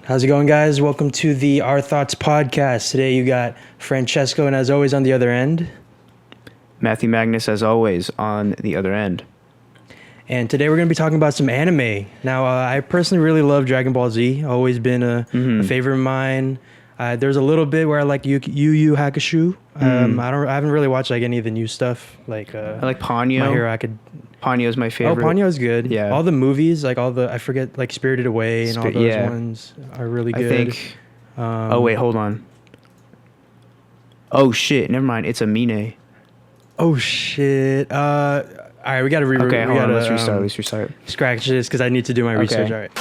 How's it going, guys? Welcome to the Ourthoughts podcast. Today you got Francesco, and as always on the other end, Matthew Magnus, as always, on the other end. and today we're going to be talking about some anime. Now, I personally really love Dragon Ball Z. Always been a favorite of mine. There's a little bit where I like Yu Yu Hakusho. I haven't really watched like any of the new stuff. I like Ponyo. My Hero Academia. Ponyo's my favorite. Oh, Ponyo's good. Yeah. All the movies, like I forget, like Spirited Away and all those ones are really good. I think. Oh wait, hold on. Oh shit! Never mind. It's Aminé. Oh shit! All right, we gotta Okay, hold on. Let's restart. Scratch this because I need to do my research. All right.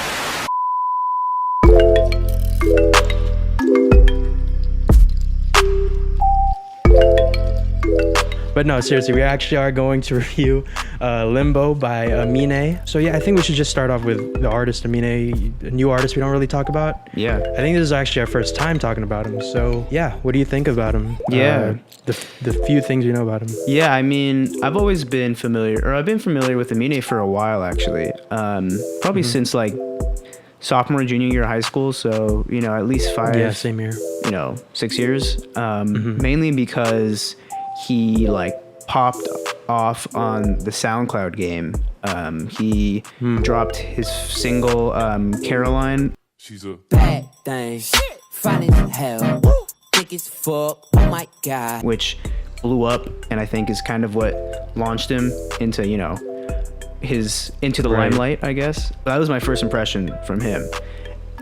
But no, seriously, we actually are going to review LIMBO by Aminé. So yeah, I think we should just start off with the artist Aminé, a new artist we don't really talk about. Yeah. I think this is actually our first time talking about him. So yeah, what do you think about him? Yeah. The few things you know about him. Yeah, I mean, I've been familiar with Aminé for a while, actually. Probably since like sophomore, junior year of high school. So, at least 5. Yeah, same here. 6 years. Mainly because he popped off on the Soundcloud game. He dropped his single Caroline. She's a bad thing, fine as hell, thick as fuck, oh my god. Which blew up, and I think is kind of what launched him into, into the limelight, I guess. That was my first impression from him.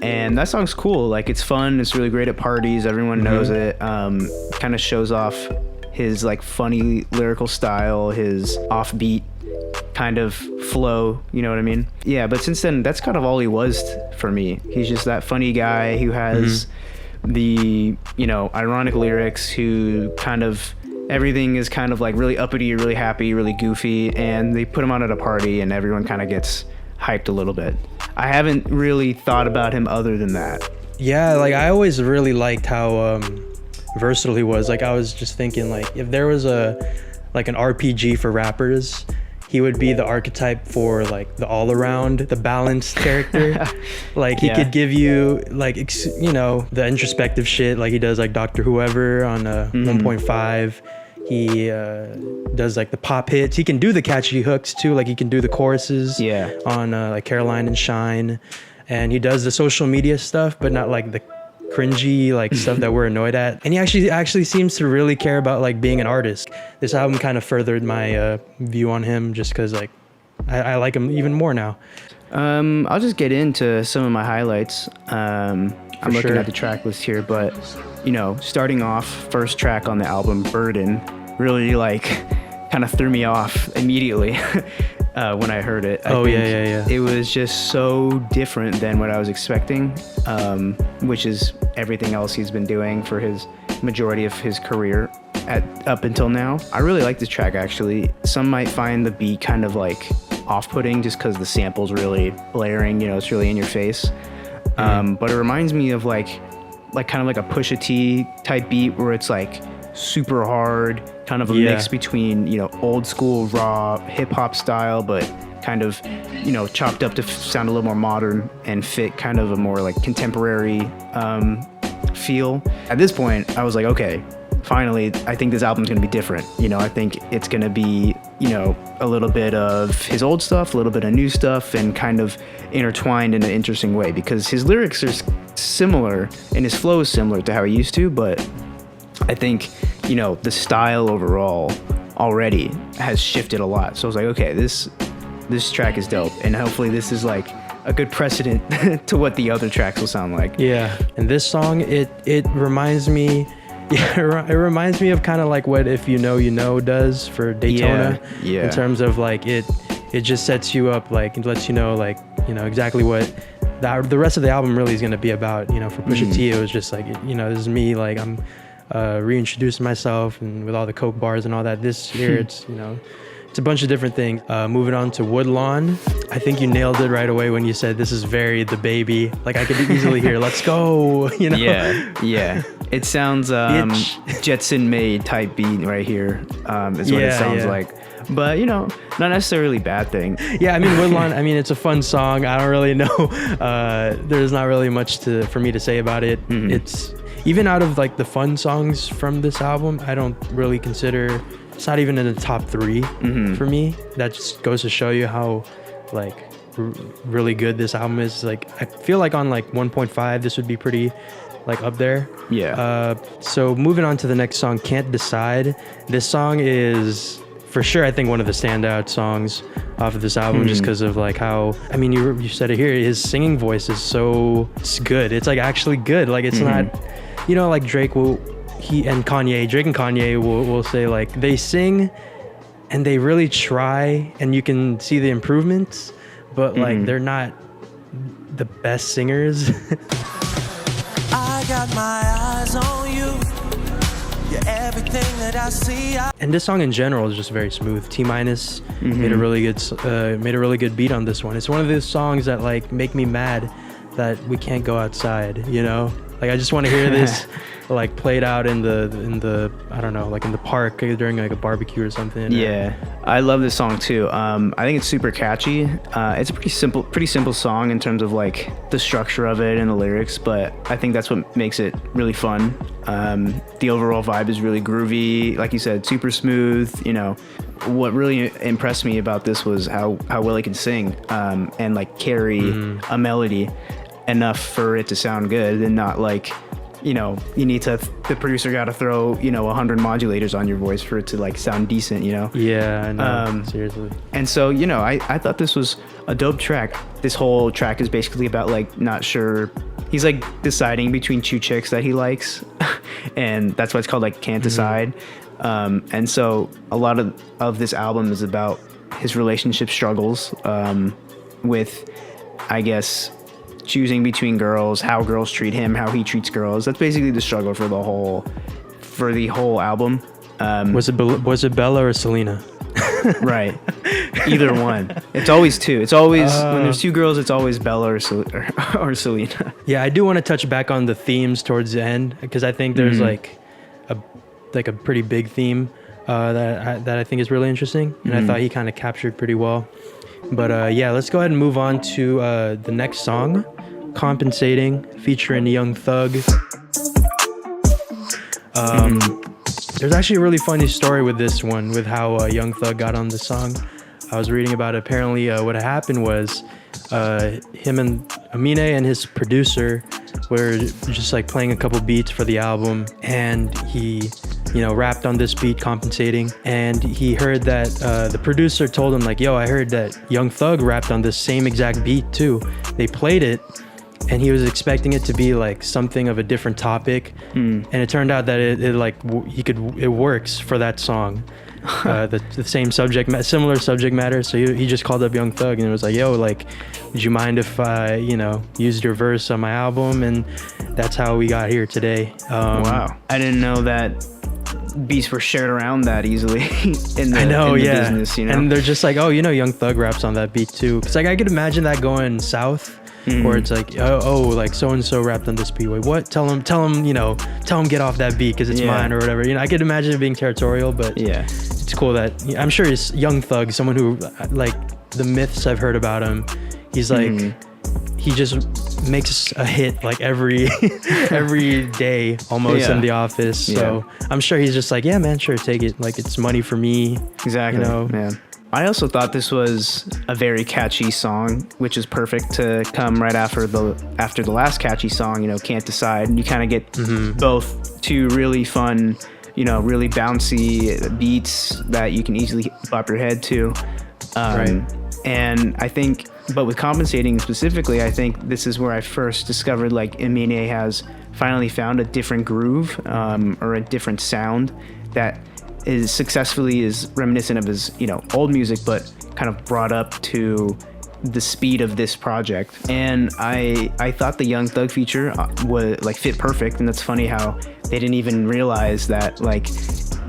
And that song's cool. Like, it's fun. It's really great at parties. Everyone knows it. Kind of shows off his funny lyrical style, his offbeat kind of flow, you know what I mean? Yeah, but since then, that's kind of all he was for me. He's just that funny guy who has the, ironic lyrics, who kind of, everything is kind of really uppity, really happy, really goofy, and they put him on at a party and everyone kind of gets hyped a little bit. I haven't really thought about him other than that. Yeah, I always really liked how versatile he was. I was just thinking, if there was an RPG for rappers, he would be the archetype for the all-around, the balanced character. He could give you the introspective shit, like he does Dr. Whoever on 1.5. He does the pop hits. He can do the catchy hooks too. He can do the choruses on Caroline and Shine. And he does the social media stuff, but not the cringy stuff that we're annoyed at. And he actually seems to really care about being an artist. This album kind of furthered my view on him, just because I like him even more now. I'll just get into some of my highlights. I'm looking at the track list here, but starting off, first track on the album, Burden, really kind of threw me off immediately when I heard it. I think it was just so different than what I was expecting, which is everything else he's been doing for his majority of his career up until now. I really like this track, actually. Some might find the beat kind of off-putting just because the sample's really blaring, it's really in your face. But it reminds me of kind of a Pusha T type beat where it's super hard, kind of a mix between old school raw hip hop style, but kind of chopped up to sound a little more modern and fit kind of a more contemporary feel. At this point, I was okay, finally, I think this album's gonna be different. I think it's gonna be a little bit of his old stuff, a little bit of new stuff, and kind of intertwined in an interesting way, because his lyrics are similar and his flow is similar to how he used to, but I think the style overall already has shifted a lot. So I was okay, this track is dope, and hopefully this is a good precedent to what the other tracks will sound like. Yeah, and this song, it reminds me. Yeah, it reminds me of kind of what If You Know does for Daytona. Yeah. In terms of it just sets you up, and lets you know exactly what the rest of the album really is going to be about. For Pusha T, it was just this is me, I'm reintroducing myself, and with all the coke bars and all that. This year, it's it's a bunch of different things. Moving on to Woodlawn, I think you nailed it right away when you said this is very The Baby. I could easily hear "Let's go," Yeah. It sounds Jetson Made type beat right here. Is what it sounds like. but not necessarily a bad thing. Yeah, I mean, Woodlawn, I mean, it's a fun song. I don't really know. There's not really much for me to say about it. It's even out of like the fun songs from this album, I don't really consider, it's not even in the top 3 for me. That just goes to show you how like really good this album is. Like, I feel like on like 1.5, this would be pretty like up there. Yeah. So moving on to the next song, Can't Decide. This song is for sure, I think, one of the standout songs off of this album, just because of like how, I mean, you said it here, his singing voice is it's good. It's like actually good. Like, it's not, like Drake and Kanye will say like they sing and they really try and you can see the improvements, but like they're not the best singers. I got my eyes on you. You're everything that I see. And this song in general is just very smooth. T-Minus made a really good beat on this one. It's one of those songs that like make me mad that we can't go outside, Like, I just want to hear this like played out in the I don't know, like in the park during like a barbecue or something. Yeah, I love this song too. I think it's super catchy. It's a pretty simple song in terms of like the structure of it and the lyrics, but I think that's what makes it really fun. The overall vibe is really groovy, like you said, super smooth. What really impressed me about this was how well he can sing and like carry a melody enough for it to sound good, and not like the producer got to throw 100 modulators on your voice for it to like sound decent. Yeah, I know. Seriously. And so I thought this was a dope track. This whole track is basically about like not sure, he's like deciding between 2 chicks that he likes and that's why it's called like Can't Decide. And so a lot of this album is about his relationship struggles with, I guess, choosing between girls, how girls treat him, how he treats girls. That's basically the struggle for the whole album. Was it Bella or Selena? Right. Either one. It's always 2. It's always when there's 2 girls, it's always Bella or Selena. Yeah, I do want to touch back on the themes towards the end, because I think there's like a pretty big theme that I think is really interesting, and I thought he kind of captured pretty well. But yeah, let's go ahead and move on to the next song, Compensating, featuring Young Thug. There's actually a really funny story with this one, with how Young Thug got on the song. I was reading about it. Apparently what happened was him and Aminé and his producer were just like playing a couple beats for the album, and he rapped on this beat, Compensating, and he heard that the producer told him like, yo, I heard that Young Thug rapped on this same exact beat too. They played it, and he was expecting it to be like something of a different topic, and it turned out that it works for that song. The same similar subject matter. So he just called up Young Thug and was like, yo, like, would you mind if I used your verse on my album? And that's how we got here today. Wow, I didn't know that beats were shared around that easily in the business, And they're just like, oh, Young Thug raps on that beat too, because like I could imagine that going south, where it's like, like so and so rapped on this beat. Wait, what? Tell him get off that beat because it's mine or whatever. I could imagine it being territorial, but yeah, it's cool that I'm sure he's Young Thug, someone who, like, the myths I've heard about him, he's like he just makes a hit like every day almost in the office. So I'm sure he's just like, yeah, man, sure, take it. Like, it's money for me. Exactly. Yeah. I also thought this was a very catchy song, which is perfect to come right after the last catchy song, Can't Decide. And you kind of get both 2 really fun, really bouncy beats that you can easily bop your head to. Right. And I think, but with Compensating specifically, I think this is where I first discovered like Aminé has finally found a different groove or a different sound that is reminiscent of his old music, but kind of brought up to the speed of this project. And I thought the Young Thug feature was like fit perfect. And that's funny how they didn't even realize that like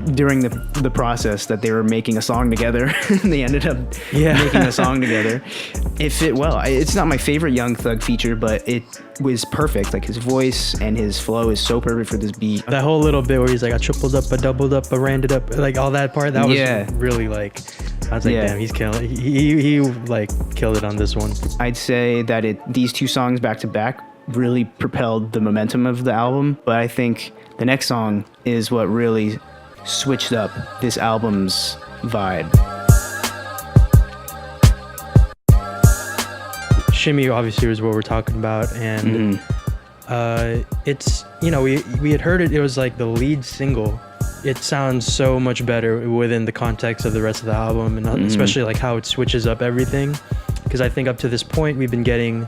during the process that they were making a song together. They ended up making a song together. It fit well. It's not my favorite Young Thug feature, but it was perfect. Like his voice and his flow is so perfect for this beat. That whole little bit where he's like, I tripled up, I doubled up, I randed up, like all that part, that was really like, I was like, damn, he's killing it. He like killed it on this one. I'd say that these two songs back to back really propelled the momentum of the album, but I think the next song is what really switched up this album's vibe. Shimmy obviously was what we're talking about, and it's, you know, we had heard it, it was like the lead single. It sounds so much better within the context of the rest of the album, and especially like how it switches up everything, because I think up to this point we've been getting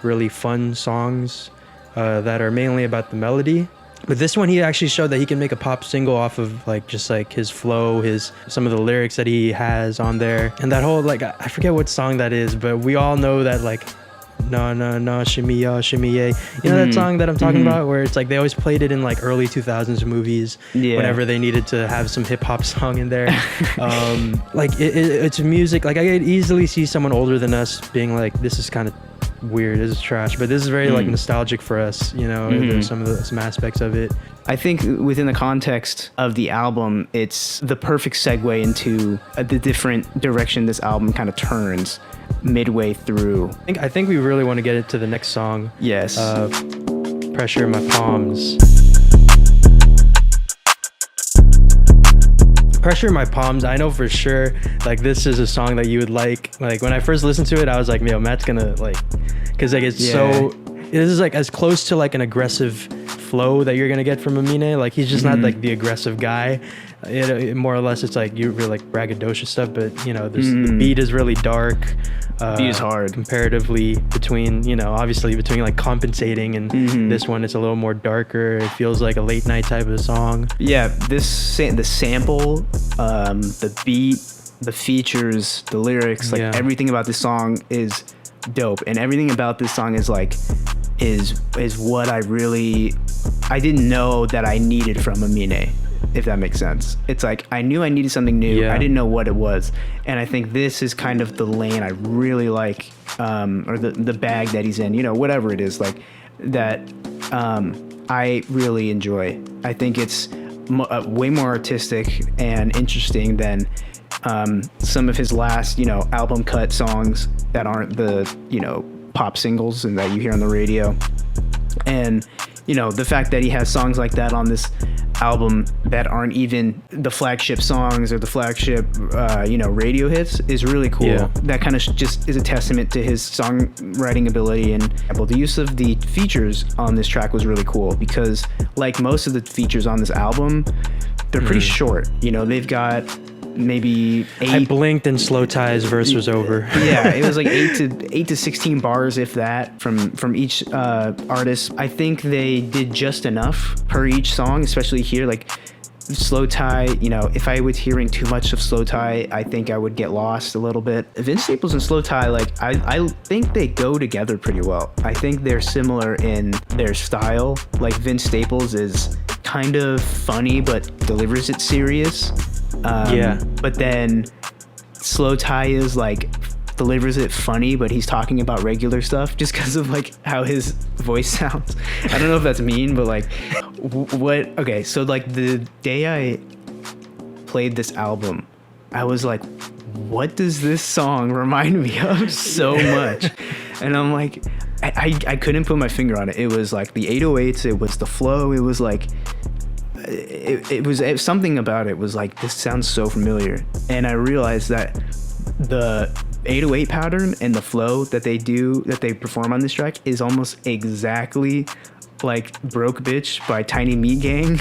really fun songs that are mainly about the melody. But this one, he actually showed that he can make a pop single off of like just like his flow, some of the lyrics that he has on there, and that whole like, I forget what song that is, but we all know that like, no, shimmy ya, shimmy yay. You know that song that I'm talking about, where it's like they always played it in like early 2000s movies whenever they needed to have some hip hop song in there. Like it's music. Like I could easily see someone older than us being like, this is kind of weird, this is trash, but this is very like nostalgic for us, you know. There's some aspects of it. I think within the context of the album, it's the perfect segue into the different direction this album kind of turns midway through. I think we really want to get into the next song. Yes. Pressure in My Palms. Pressure in My Palms, I know for sure, like this is a song that you would like. Like when I first listened to it, I was like, yo, Matt's gonna like, because like it's so, this is like as close to like an aggressive flow that you're gonna get from Aminé. Like he's just not like the aggressive guy. It more or less, it's like you're like braggadocious stuff, but you know, the beat is really dark. Beat is hard comparatively between, you know, obviously between like Compensating and this one. It's a little more darker. It feels like a late night type of song. Yeah, the sample, the beat, the features, the lyrics, like everything about this song is dope, and everything about this song is like is what I didn't know that I needed from Aminé, if that makes sense. It's like I knew I needed something new. I didn't know what it was, and I think this is kind of the lane I really like, or the bag that he's in, you know, whatever it is, like that I really enjoy. I think it's way more artistic and interesting than some of his last, you know, album cut songs that aren't the, you know, pop singles and that you hear on the radio. And you know, the fact that he has songs like that on this album that aren't even the flagship songs or the flagship you know, radio hits is really cool. That kind of just is a testament to his songwriting ability. And the use of the features on this track was really cool, because like most of the features on this album, they're pretty short. You know, they've got maybe 8. I blinked and Slow Tie's verse was over. Yeah, it was like 8 to 16 bars, if that, from each artist. I think they did just enough per each song, especially here. Like Slow Tie, you know, if I was hearing too much of Slow Tie, I think I would get lost a little bit. Vince Staples and Slow Tie, like I think they go together pretty well. I think they're similar in their style. Like Vince Staples is kind of funny but delivers it serious. But then Slow Tie is like delivers it funny, but he's talking about regular stuff just because of like how his voice sounds. I don't know if that's mean, but like okay, so like the day I played this album, I was like, what does this song remind me of so much? And I'm like, I couldn't put my finger on it. It was like the 808s, it was the flow, it was like it was something about it was like, this sounds so familiar. And I realized that the 808 pattern and the flow that they perform on this track is almost exactly like Broke Bitch by Tiny Meat Gang.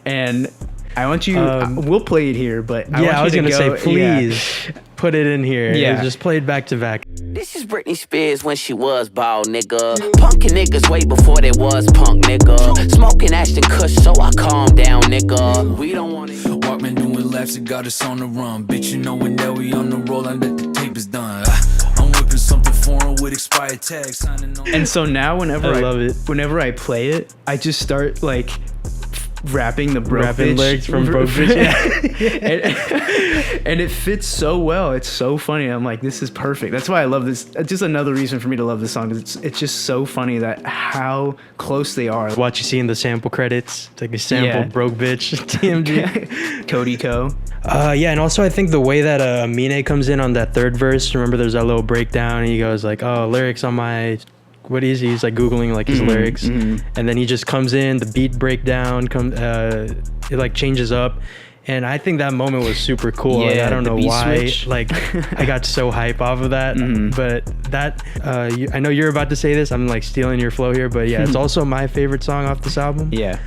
And I want you, we'll play it here, but I was gonna say, please put it in here. Yeah, just play it back to back. This is Britney Spears when she was bald, nigga. Punkin' niggas way before they was punk, nigga. Smoking Ashton Kush, so I calm down, nigga. We don't want it. Walkman doing laps, it got us on the run. Bitch, you know when that we on the roll and that the tape is done. I'm whipping something foreign with expired tags, signing on. And so now whenever I love it. Whenever I play it, I just start like rapping the broke Rapping bitch lyrics from Broke Bitch. and it fits so well. It's so funny. I'm like, this is perfect. That's why I love this. Just another reason for me to love this song. It's just so funny that how close they are. What you see in the sample credits, it's like a sample Yeah. Broke Bitch TMG. Cody Co. Yeah, and also I think the way that Aminé comes in on that third verse, remember there's that little breakdown and he goes like, oh, lyrics on my, what is he? He's like Googling like his lyrics. And then he just comes in, the beat breakdown, it like changes up. And I think that moment was super cool. Like, Yeah, I don't the know beat why. switch. Like I got so hype off of that. But that, I know you're about to say this. I'm like stealing your flow here. But yeah, it's also my favorite song off this album. Yeah.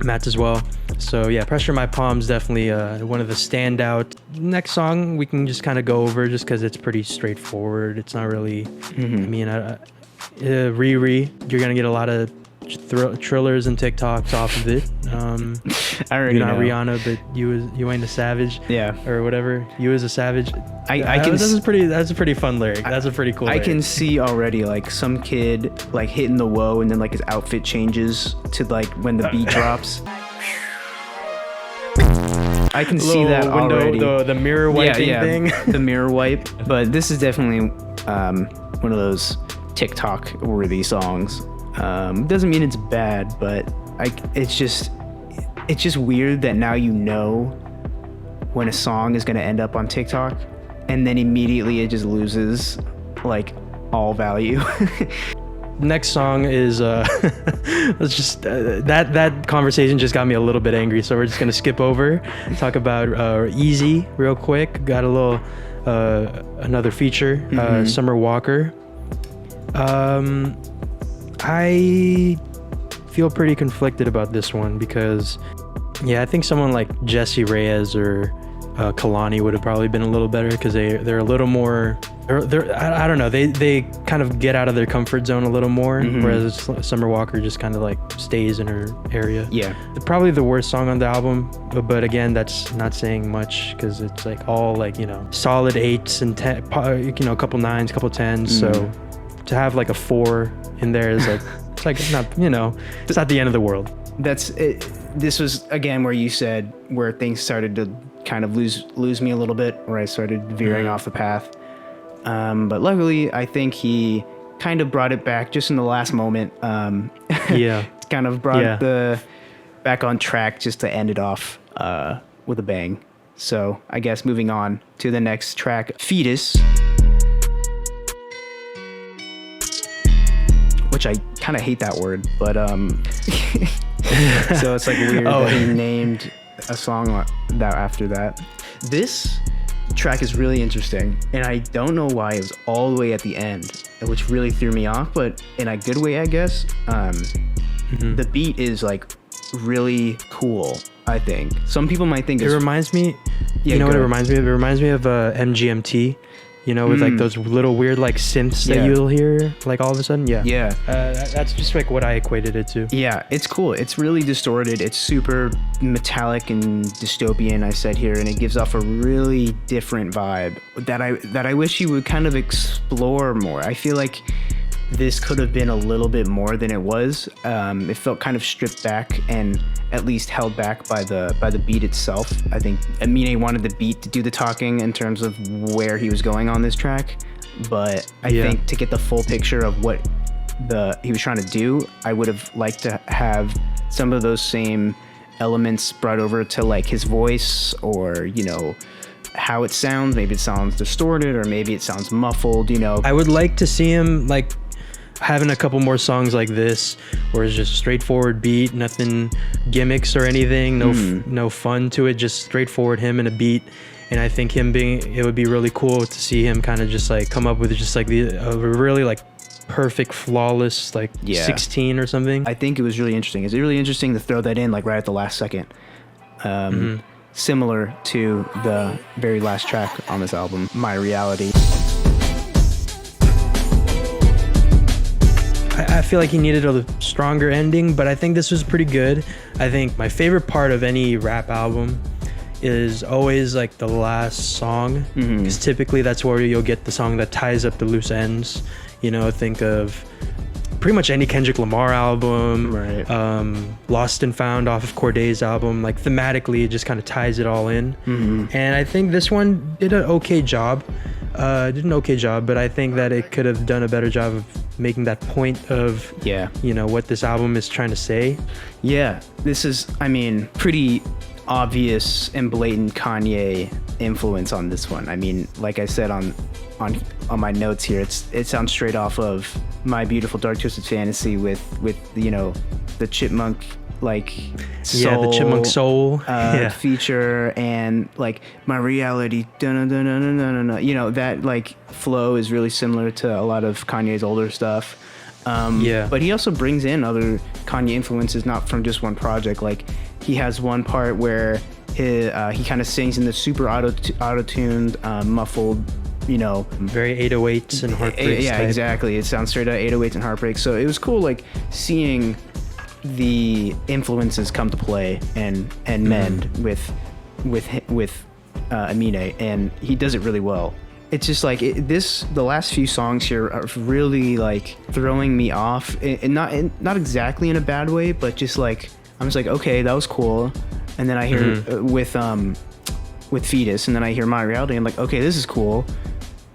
Matt as well. So yeah, Pressure My Palms definitely one of the standout. Next song we can just kind of go over just because it's pretty straightforward. It's not really, I mean, Riri, you're gonna get a lot of trillers and TikToks off of it. I already You're not know. Rihanna, but you ain't a savage. Yeah. Or whatever. You is a savage. I can That's a pretty fun lyric. That's a pretty cool I lyric. can see already like some kid like hitting the whoa and then like his outfit changes to like when the beat drops. I can see Little that window, already. the mirror wiping thing. The mirror wipe. But this is definitely one of those TikTok worthy songs. Doesn't mean it's bad, but it's just weird that now you know when a song is going to end up on TikTok and then immediately it just loses like all value. Next song is let's just that conversation just got me a little bit angry, so we're just gonna skip over, talk about Easy real quick. Got a little another feature, Summer Walker. I feel pretty conflicted about this one because yeah, I think someone like Jesse Reyes or Kalani would have probably been a little better because they're a little more. I don't know. They kind of get out of their comfort zone a little more, whereas Summer Walker just kind of like stays in her area. Yeah. Probably the worst song on the album, but again, that's not saying much because it's like all like, you know, solid 8s and 10, you know, a couple 9s, couple 10s. So to have like a 4 in there is like, it's like not, you know, it's not the end of the world. That's it. This was again where you said where things started to kind of lose me a little bit, where I started veering off the path. But luckily, I think he kind of brought it back just in the last moment. Yeah. Kind of brought the back on track just to end it off with a bang. So I guess moving on to the next track, Fetus, which I kind of hate that word, but so it's like weird that he named a song that after that. This track is really interesting, and I don't know why it was all the way at the end, which really threw me off, but in a good way, I guess. The beat is like really cool, I think. Some people might think It reminds me, you know what it reminds me of? It reminds me of MGMT, you know, with like those little weird like synths that you'll hear like all of a sudden. Yeah. That's just like what I equated it to. Yeah, it's cool. It's really distorted. It's super metallic and dystopian, I said here, and it gives off a really different vibe that I wish he would kind of explore more. I feel like this could have been a little bit more than it was. It felt kind of stripped back and at least held back by the beat itself. I think Aminé wanted the beat to do the talking in terms of where he was going on this track, but I think to get the full picture of what he was trying to do, I would have liked to have some of those same elements brought over to like his voice, or you know, how it sounds. Maybe it sounds distorted, or maybe it sounds muffled, you know. I would like to see him like having a couple more songs like this where it's just a straightforward beat, nothing gimmicks or anything, no fun to it, just straightforward him and a beat. And I think it would be really cool to see him kind of just like come up with just like a really like perfect, flawless like 16 or something. I think it was really interesting. It's really interesting to throw that in like right at the last second. Similar to the very last track on this album, My Reality. I feel like he needed a stronger ending, but I think this was pretty good. I think my favorite part of any rap album is always like the last song, because typically that's where you'll get the song that ties up the loose ends. You know, think of pretty much any Kendrick Lamar album, Right. Lost and Found off of Corday's album. Like thematically, it just kind of ties it all in. And I think this one did an okay job. But I think that it could have done a better job of making that point of, what this album is trying to say. Yeah, this is, I mean, pretty obvious and blatant Kanye influence on this one. I mean, like I said on my notes here, it sounds straight off of My Beautiful Dark Twisted Fantasy with the chipmunk soul, the chipmunk soul feature, and like My Reality, that like flow is really similar to a lot of Kanye's older stuff. But he also brings in other Kanye influences, not from just one project. Like he has one part where he kind of sings in the super auto-tuned, muffled, very 808s and heartbreaks. Yeah, exactly. It sounds straight out 808s and heartbreaks. So it was cool, like seeing the influences come to play and mend with Aminé, and he does it really well. It's just like the last few songs here are really like throwing me off, and not exactly in a bad way, but just like I'm just like, okay, that was cool. And then I hear with Fetus, and then I hear My Reality, I'm like, okay, this is cool.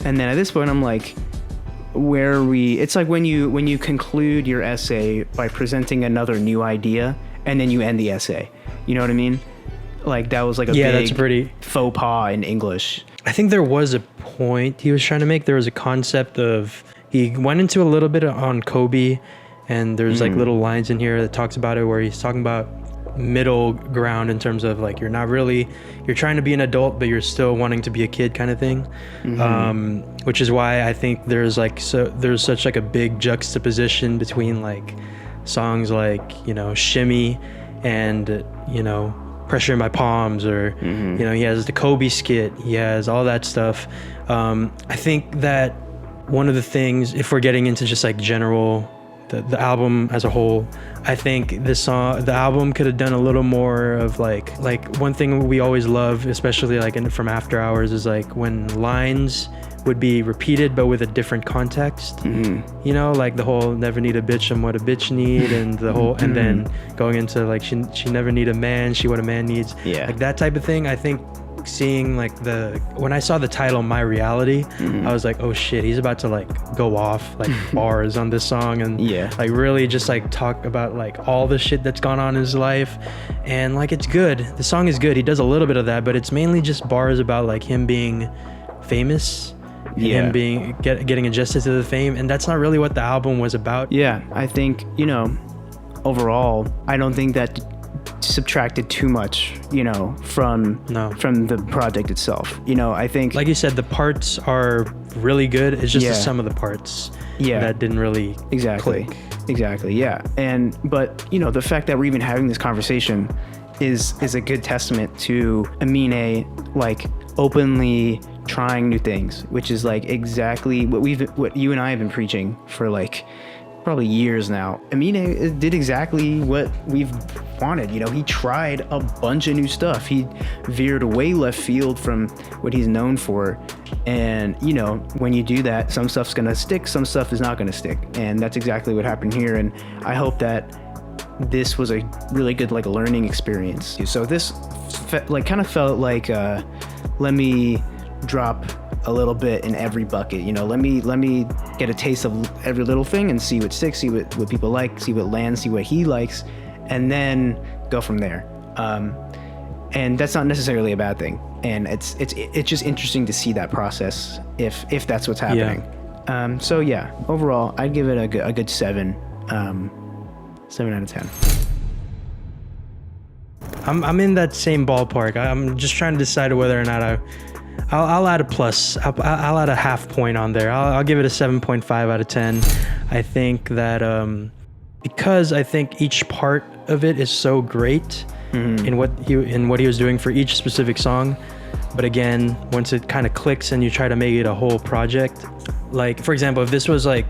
And then at this point I'm like, where are we? It's like when you conclude your essay by presenting another new idea and then you end the essay, you know what I mean? Like that was like a big that's pretty faux pas in English. I think there was a point he was trying to make. There was a concept of, he went into a little bit on Kobe, and there's like little lines in here that talks about it, where he's talking about middle ground in terms of like, you're trying to be an adult but you're still wanting to be a kid kind of thing. Which is why I think there's such like a big juxtaposition between like songs like Shimmy and Pressure in My Palms, or he has the Kobe skit, he has all that stuff. I think that one of the things, if we're getting into just like general the album as a whole, I think the album could have done a little more of like one thing we always love, especially like from After Hours, is like when lines would be repeated but with a different context. Like the whole never need a bitch, I'm what a bitch need, and the whole and then going into like she never need a man, she what a man needs, like that type of thing. I think seeing like when I saw the title My Reality, I was like, oh shit, he's about to like go off like bars on this song, and like really just like talk about like all the shit that's gone on in his life. And like it's good, the song is good, he does a little bit of that, but it's mainly just bars about like him being famous, him being getting adjusted to the fame, and that's not really what the album was about. I think overall I don't think that subtracted too much from the project itself. I think, like you said, the parts are really good, it's just the sum of the parts that didn't really click. Exactly. But the fact that we're even having this conversation is a good testament to Aminé like openly trying new things, which is like exactly what you and I have been preaching for like probably years now. Aminé did exactly what we've wanted. He tried a bunch of new stuff. He veered way left field from what he's known for. And, when you do that, some stuff's going to stick, some stuff is not going to stick. And that's exactly what happened here. And I hope that this was a really good, like, learning experience. So this, kind of felt like, let me drop a little bit in every bucket, let me get a taste of every little thing and see what sticks, see what people like, see what lands, see what he likes, and then go from there. And that's not necessarily a bad thing, and it's just interesting to see that process if that's what's happening. So overall I'd give it a good 7 out of 10. I'm in that same ballpark. I'm just trying to decide whether or not I'll add a plus. I'll add a half point on there. I'll give it a 7.5 out of 10. I think that because I think each part of it is so great in what he was doing for each specific song. But again, once it kind of clicks and you try to make it a whole project, like for example, if this was like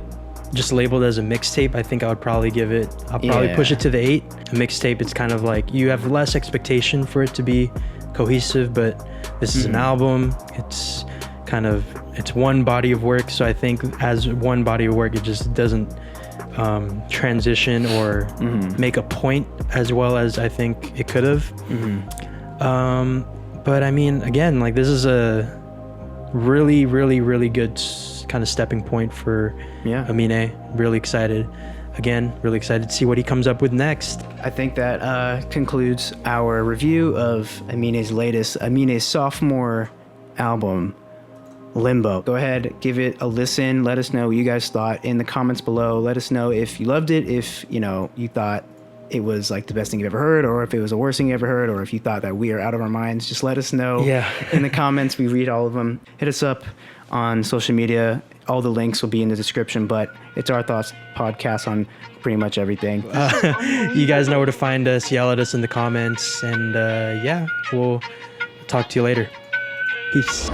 just labeled as a mixtape, I think I would probably push it to the 8. A mixtape, it's kind of like you have less expectation for it to be cohesive, but this is an album. It's one body of work, so I think as one body of work, it just doesn't transition or make a point as well as I think it could have. But I mean, again, like, this is a really, really, really good kind of stepping point for Aminé. Really excited. Again, really excited to see what he comes up with next. I think that concludes our review of Aminé's sophomore album, Limbo. Go ahead, give it a listen. Let us know what you guys thought in the comments below. Let us know if you loved it, if you thought it was like the best thing you've ever heard, or if it was the worst thing you ever heard, or if you thought that we are out of our minds. Just let us know in the comments. We read all of them. Hit us up on social media. All the links will be in the description, but it's Our Thoughts podcast on pretty much everything. You guys know where to find us. Yell at us in the comments, and we'll talk to you later. Peace.